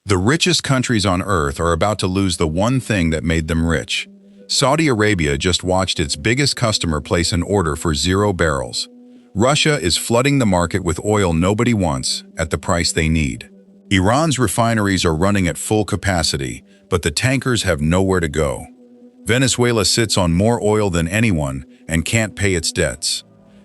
The richest countries on Earth are about to lose the one thing that made them rich. Saudi Arabia just watched its biggest customer place an order for 0 barrels. Russia is flooding the market with oil nobody wants at the price they need. Iran's refineries are running at full capacity, but the tankers have nowhere to go. Venezuela sits on more oil than anyone and can't pay its debts.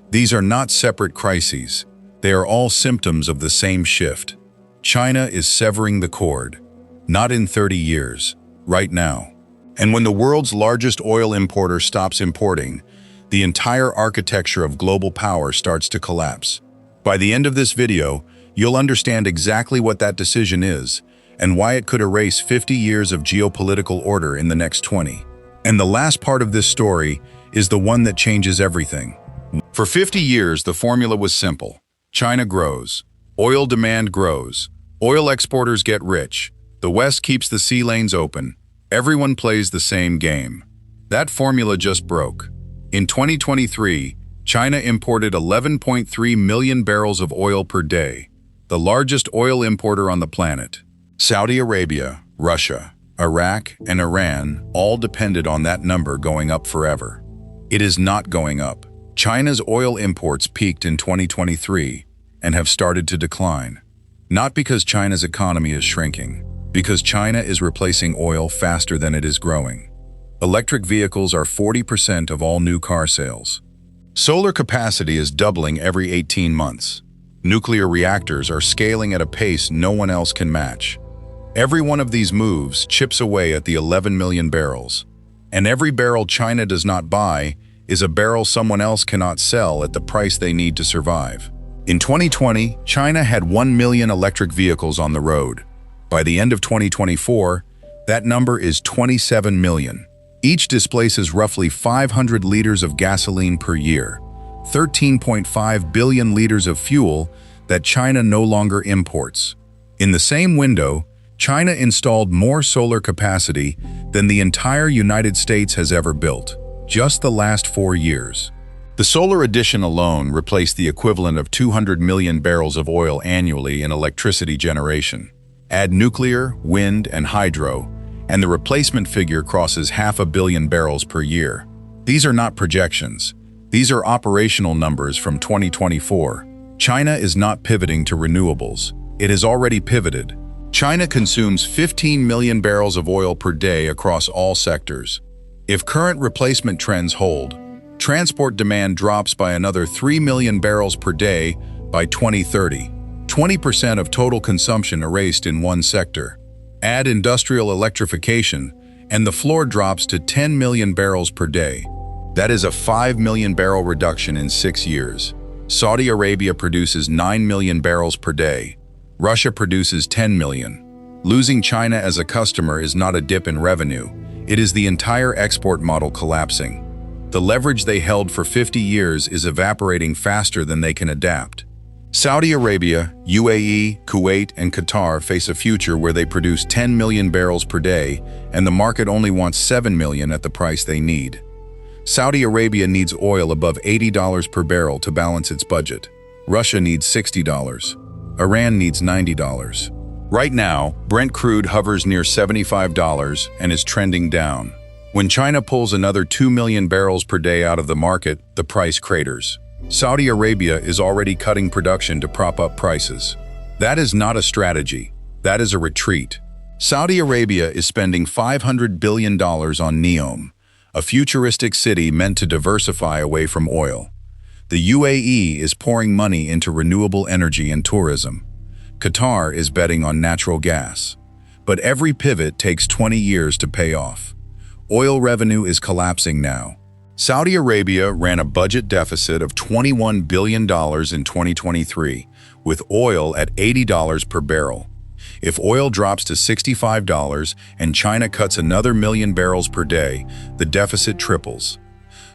These are not separate crises. They are all symptoms of the same shift. China is severing the cord. Not in 30 years, right now. And when the world's largest oil importer stops importing, the entire architecture of global power starts to collapse. By the end of this video, you'll understand exactly what that decision is and why it could erase 50 years of geopolitical order in the next 20. And the last part of this story is the one that changes everything. For 50 years, the formula was simple. China grows. Oil demand grows. Oil exporters get rich. The West keeps the sea lanes open. Everyone plays the same game. That formula just broke. In 2023, China imported 11.3 million barrels of oil per day, the largest oil importer on the planet. Saudi Arabia, Russia, Iraq, and Iran all depended on that number going up forever. It is not going up. China's oil imports peaked in 2023 and have started to decline. Not because China's economy is shrinking, because China is replacing oil faster than it is growing. Electric vehicles are 40% of all new car sales. Solar capacity is doubling every 18 months. Nuclear reactors are scaling at a pace no one else can match. Every one of these moves chips away at the 11 million barrels. And every barrel China does not buy is a barrel someone else cannot sell at the price they need to survive. In 2020, China had 1 million electric vehicles on the road. By the end of 2024, that number is 27 million. Each displaces roughly 500 liters of gasoline per year, 13.5 billion liters of fuel that China no longer imports. In the same window, China installed more solar capacity than the entire United States has ever built, just the last 4 years. The solar addition alone replaced the equivalent of 200 million barrels of oil annually in electricity generation. Add nuclear, wind, and hydro, and the replacement figure crosses 500 million barrels per year. These are not projections. These are operational numbers from 2024. China is not pivoting to renewables. It has already pivoted. China consumes 15 million barrels of oil per day across all sectors. If current replacement trends hold, transport demand drops by another 3 million barrels per day by 2030. 20% of total consumption erased in one sector. Add industrial electrification, and the floor drops to 10 million barrels per day. That is a 5 million barrel reduction in 6 years. Saudi Arabia produces 9 million barrels per day. Russia produces 10 million. Losing China as a customer is not a dip in revenue. It is the entire export model collapsing. The leverage they held for 50 years is evaporating faster than they can adapt. Saudi Arabia, UAE, Kuwait, and Qatar face a future where they produce 10 million barrels per day, and the market only wants 7 million at the price they need. Saudi Arabia needs oil above $80 per barrel to balance its budget. Russia needs $60. Iran needs $90. Right now, Brent crude hovers near $75 and is trending down. When China pulls another 2 million barrels per day out of the market, the price craters. Saudi Arabia is already cutting production to prop up prices. That is not a strategy. That is a retreat. Saudi Arabia is spending $500 billion on NEOM, a futuristic city meant to diversify away from oil. The UAE is pouring money into renewable energy and tourism. Qatar is betting on natural gas. But every pivot takes 20 years to pay off. Oil revenue is collapsing now. Saudi Arabia ran a budget deficit of $21 billion in 2023, with oil at $80 per barrel. If oil drops to $65 and China cuts another million barrels per day, the deficit triples.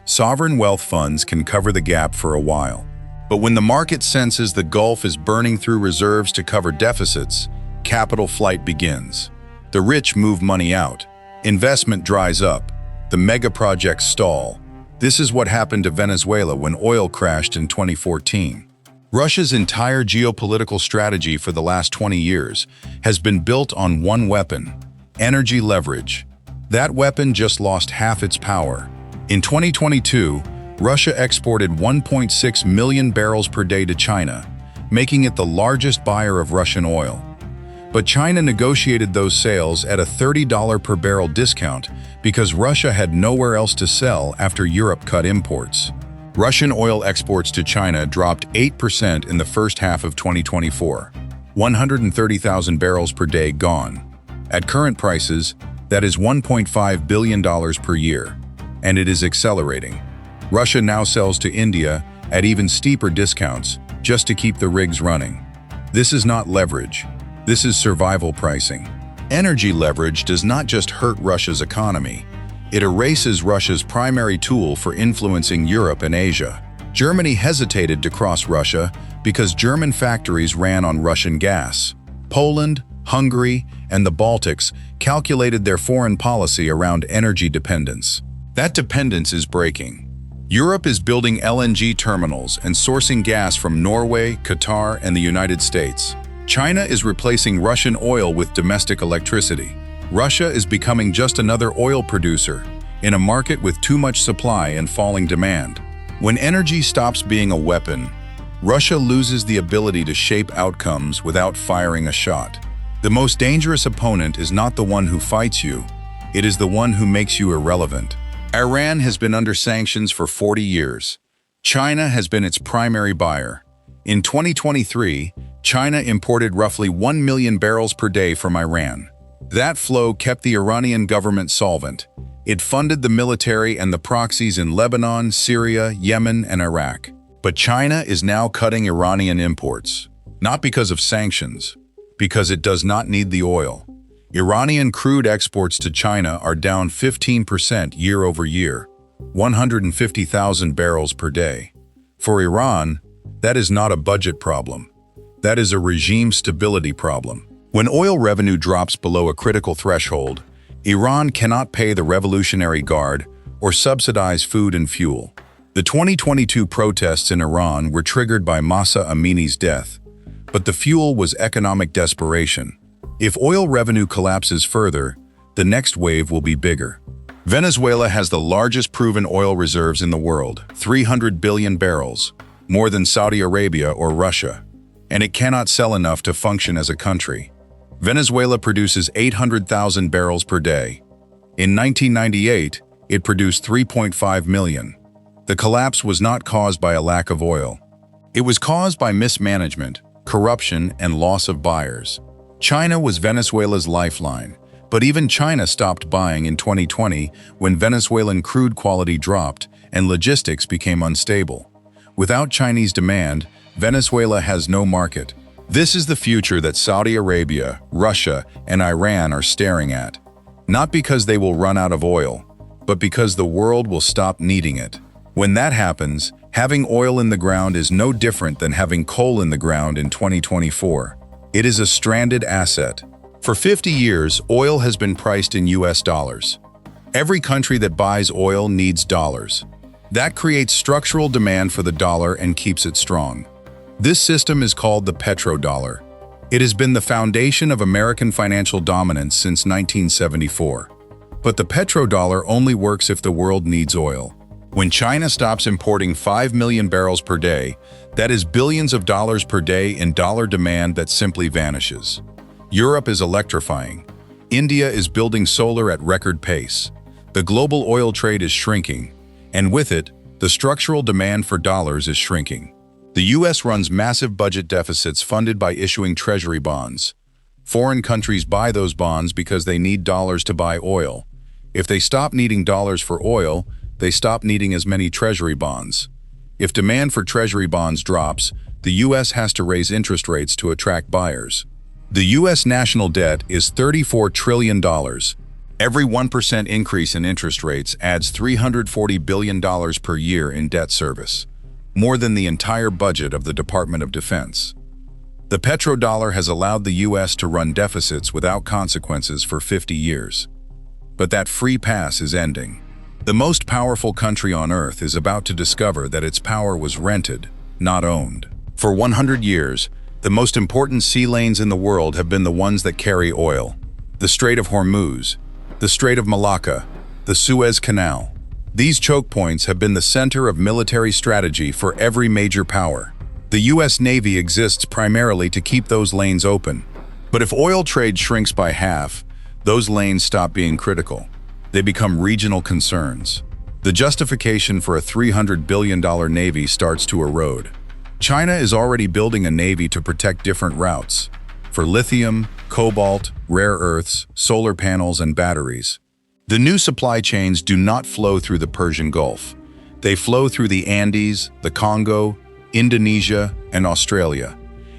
Sovereign wealth funds can cover the gap for a while. But when the market senses the Gulf is burning through reserves to cover deficits, capital flight begins. The rich move money out. Investment dries up. The mega projects stall. This is what happened to Venezuela when oil crashed in 2014. Russia's entire geopolitical strategy for the last 20 years has been built on one weapon: energy leverage. That weapon just lost half its power. In 2022, Russia exported 1.6 million barrels per day to China, making it the largest buyer of Russian oil. But China negotiated those sales at a $30 per barrel discount because Russia had nowhere else to sell after Europe cut imports. Russian oil exports to China dropped 8% in the first half of 2024. 130,000 barrels per day gone. At current prices, that is $1.5 billion per year, and it is accelerating. Russia now sells to India at even steeper discounts just to keep the rigs running. This is not leverage. This is survival pricing. Energy leverage does not just hurt Russia's economy. It erases Russia's primary tool for influencing Europe and Asia. Germany hesitated to cross Russia because German factories ran on Russian gas. Poland, Hungary, and the Baltics calculated their foreign policy around energy dependence. That dependence is breaking. Europe is building LNG terminals and sourcing gas from Norway, Qatar, and the United States. China is replacing Russian oil with domestic electricity. Russia is becoming just another oil producer in a market with too much supply and falling demand. When energy stops being a weapon, Russia loses the ability to shape outcomes without firing a shot. The most dangerous opponent is not the one who fights you, it is the one who makes you irrelevant. Iran has been under sanctions for 40 years. China has been its primary buyer. In 2023, China imported roughly 1 million barrels per day from Iran. That flow kept the Iranian government solvent. It funded the military and the proxies in Lebanon, Syria, Yemen, and Iraq. But China is now cutting Iranian imports, not because of sanctions, because it does not need the oil. Iranian crude exports to China are down 15% year over year, 150,000 barrels per day. For Iran, that is not a budget problem. That is a regime stability problem. When oil revenue drops below a critical threshold, Iran cannot pay the Revolutionary Guard or subsidize food and fuel. The 2022 protests in Iran were triggered by Mahsa Amini's death, but the fuel was economic desperation. If oil revenue collapses further, the next wave will be bigger. Venezuela has the largest proven oil reserves in the world, 300 billion barrels, more than Saudi Arabia or Russia, and it cannot sell enough to function as a country. Venezuela produces 800,000 barrels per day. In 1998, it produced 3.5 million. The collapse was not caused by a lack of oil. It was caused by mismanagement, corruption, and loss of buyers. China was Venezuela's lifeline, but even China stopped buying in 2020 when Venezuelan crude quality dropped and logistics became unstable. Without Chinese demand, Venezuela has no market. This is the future that Saudi Arabia, Russia, and Iran are staring at. Not because they will run out of oil, but because the world will stop needing it. When that happens, having oil in the ground is no different than having coal in the ground in 2024. It is a stranded asset. For 50 years, oil has been priced in US dollars. Every country that buys oil needs dollars. That creates structural demand for the dollar and keeps it strong. This system is called the petrodollar. It has been the foundation of American financial dominance since 1974. But the petrodollar only works if the world needs oil. When China stops importing 5 million barrels per day, that is billions of dollars per day in dollar demand that simply vanishes. Europe is electrifying. India is building solar at record pace. The global oil trade is shrinking, and with it, the structural demand for dollars is shrinking. The US runs massive budget deficits funded by issuing treasury bonds. Foreign countries buy those bonds because they need dollars to buy oil. If they stop needing dollars for oil, they stop needing as many treasury bonds. If demand for treasury bonds drops, the US has to raise interest rates to attract buyers. The US national debt is $34 trillion. Every 1% increase in interest rates adds $340 billion per year in debt service, more than the entire budget of the Department of Defense. The petrodollar has allowed the US to run deficits without consequences for 50 years. But that free pass is ending. The most powerful country on earth is about to discover that its power was rented, not owned. For 100 years, the most important sea lanes in the world have been the ones that carry oil. The Strait of Hormuz, the Strait of Malacca, the Suez Canal. These choke points have been the center of military strategy for every major power. The U.S. Navy exists primarily to keep those lanes open. But if oil trade shrinks by half, those lanes stop being critical. They become regional concerns. The justification for a $300 billion navy starts to erode. China is already building a navy to protect different routes for lithium, cobalt, rare earths, solar panels, and batteries. The new supply chains do not flow through the Persian Gulf. They flow through the Andes, the Congo, Indonesia, and Australia.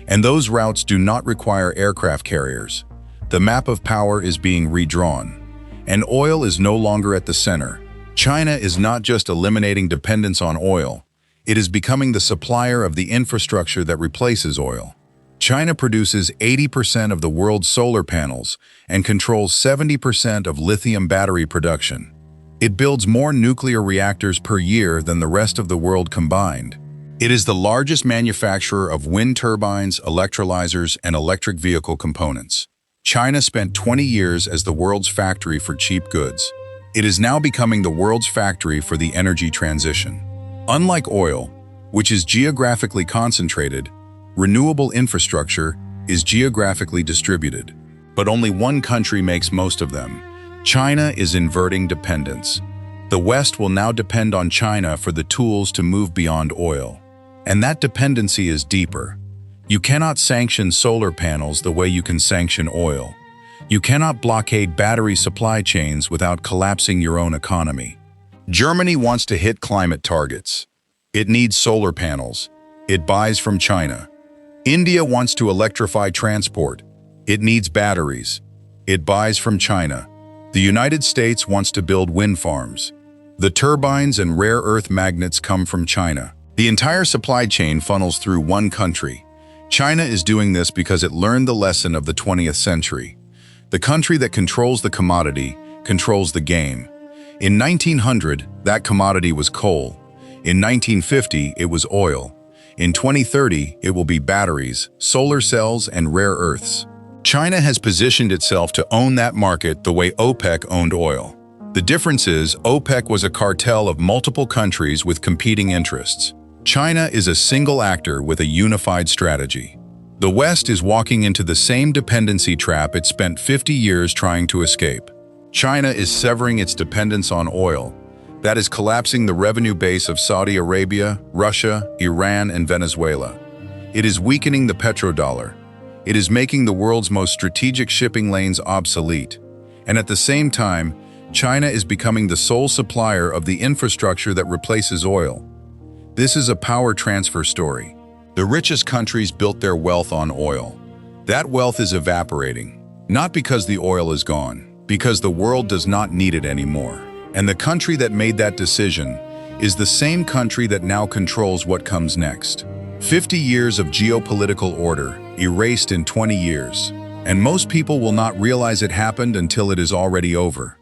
And those routes do not require aircraft carriers. The map of power is being redrawn. And oil is no longer at the center. China is not just eliminating dependence on oil. It is becoming the supplier of the infrastructure that replaces oil. China produces 80% of the world's solar panels and controls 70% of lithium battery production. It builds more nuclear reactors per year than the rest of the world combined. It is the largest manufacturer of wind turbines, electrolyzers, and electric vehicle components. China spent 20 years as the world's factory for cheap goods. It is now becoming the world's factory for the energy transition. Unlike oil, which is geographically concentrated, renewable infrastructure is geographically distributed. But only one country makes most of them. China is inverting dependence. The West will now depend on China for the tools to move beyond oil. And that dependency is deeper. You cannot sanction solar panels the way you can sanction oil. You cannot blockade battery supply chains without collapsing your own economy. Germany wants to hit climate targets. It needs solar panels. It buys from China. India wants to electrify transport. It needs batteries. It buys from China. The United States wants to build wind farms. The turbines and rare earth magnets come from China. The entire supply chain funnels through one country. China is doing this because it learned the lesson of the 20th century. The country that controls the commodity controls the game. In 1900, that commodity was coal. In 1950, it was oil. In 2030, it will be batteries, solar cells, and rare earths. China has positioned itself to own that market the way OPEC owned oil. The difference is OPEC was a cartel of multiple countries with competing interests. China is a single actor with a unified strategy. The West is walking into the same dependency trap it spent 50 years trying to escape. China is severing its dependence on oil. That is collapsing the revenue base of Saudi Arabia, Russia, Iran, and Venezuela. It is weakening the petrodollar. It is making the world's most strategic shipping lanes obsolete. And at the same time, China is becoming the sole supplier of the infrastructure that replaces oil. This is a power transfer story. The richest countries built their wealth on oil. That wealth is evaporating, not because the oil is gone, because the world does not need it anymore. And the country that made that decision is the same country that now controls what comes next. 50 years of geopolitical order erased in 20 years. And most people will not realize it happened until it is already over.